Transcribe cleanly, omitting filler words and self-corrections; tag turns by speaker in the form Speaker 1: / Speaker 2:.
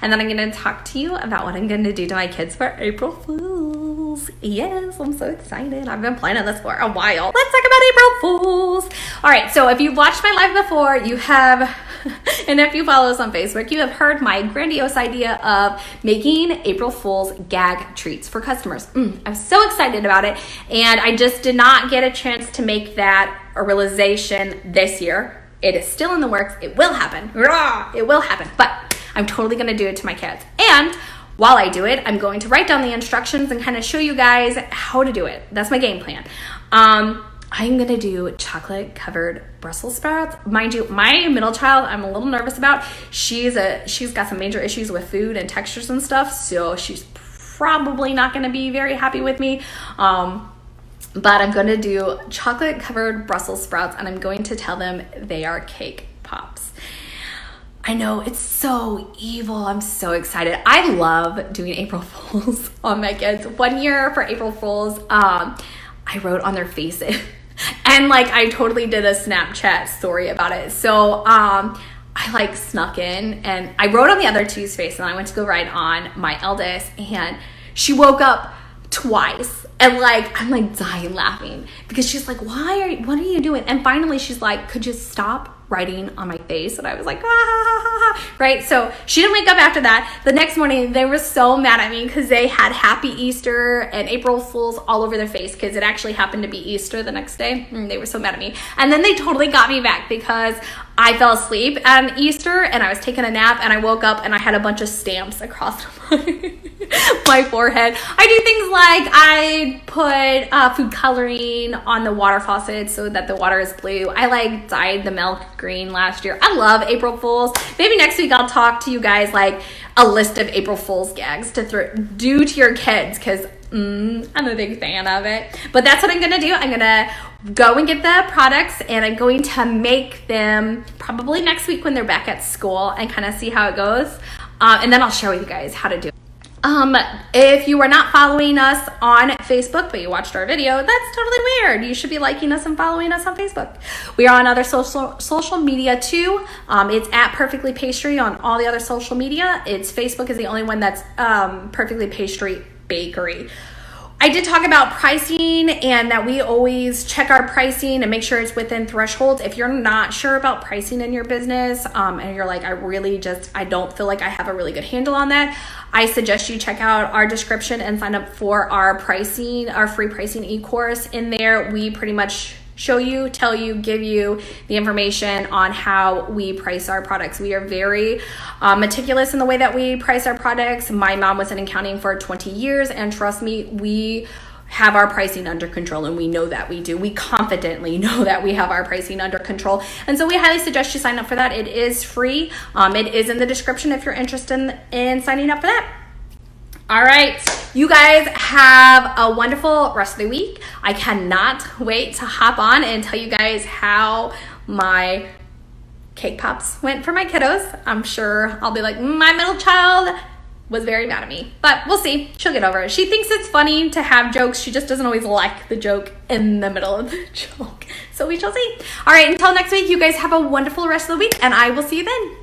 Speaker 1: And then I'm going to talk to you about what I'm going to do to my kids for April Fools. Yes, I'm so excited. I've been planning this for a while. Let's talk about April Fools. All right, so if you've watched my live before, you have, and if you follow us on Facebook, you have heard my grandiose idea of making April Fools gag treats for customers. I'm so excited about it, and I just did not get a chance to make that a realization this year. It is still in the works. It will happen. It will happen, but I'm totally going to do it to my kids. And while I do it, I'm going to write down the instructions and kind of show you guys how to do it. That's my game plan. I'm going to do chocolate covered Brussels sprouts. Mind you, my middle child, I'm a little nervous about. She's got some major issues with food and textures and stuff, so she's probably not going to be very happy with me. But I'm going to do chocolate covered Brussels sprouts, and I'm going to tell them they are cake pops. I know, it's so evil. I'm so excited. I love doing April Fools on my kids. One year for April Fools, I wrote on their faces, and like I totally did a Snapchat story about it. So I like snuck in and I wrote on the other two's face, and I went to go write on my eldest, and she woke up twice, and like I'm like dying laughing because she's like, what are you doing? And finally she's like, could you stop writing on my face? And I was like, right? So she didn't wake up after that. The next morning they were so mad at me because they had Happy Easter and April Fools all over their face because it actually happened to be Easter the next day. They were so mad at me. And then they totally got me back because I fell asleep on Easter and I was taking a nap, and I woke up and I had a bunch of stamps across my forehead. I do things like I put food coloring on the water faucet so that the water is blue. I like dyed the milk green last year. I love April Fools. Maybe next week I'll talk to you guys like a list of April Fools gags to do to your kids, because I'm a big fan of it. But that's what I'm going to do. I'm going to go and get the products, and I'm going to make them probably next week when they're back at school and kind of see how it goes. And then I'll share with you guys how to do it. If you are not following us on Facebook, but you watched our video, that's totally weird. You should be liking us and following us on Facebook. We are on other social media too. It's at Perfectly Pastry on all the other social media. Facebook is the only one that's Perfectly Pastry Bakery. I did talk about pricing, and that we always check our pricing and make sure it's within thresholds. If you're not sure about pricing in your business, and you're like, I don't feel like I have a really good handle on that, I suggest you check out our description and sign up for our free pricing e-course. In there, we pretty much show you, tell you, give you the information on how we price our products. We are very meticulous in the way that we price our products. My mom was in accounting for 20 years, and trust me, we have our pricing under control, and we know that we do. We confidently know that we have our pricing under control. And so we highly suggest you sign up for that. It is free. It is in the description if you're interested in signing up for that. All right, you guys have a wonderful rest of the week. I cannot wait to hop on and tell you guys how my cake pops went for my kiddos. I'm sure I'll be like, my middle child was very mad at me, but we'll see. She'll get over it. She thinks it's funny to have jokes. She just doesn't always like the joke in the middle of the joke. So we shall see. All right, until next week, you guys have a wonderful rest of the week, and I will see you then.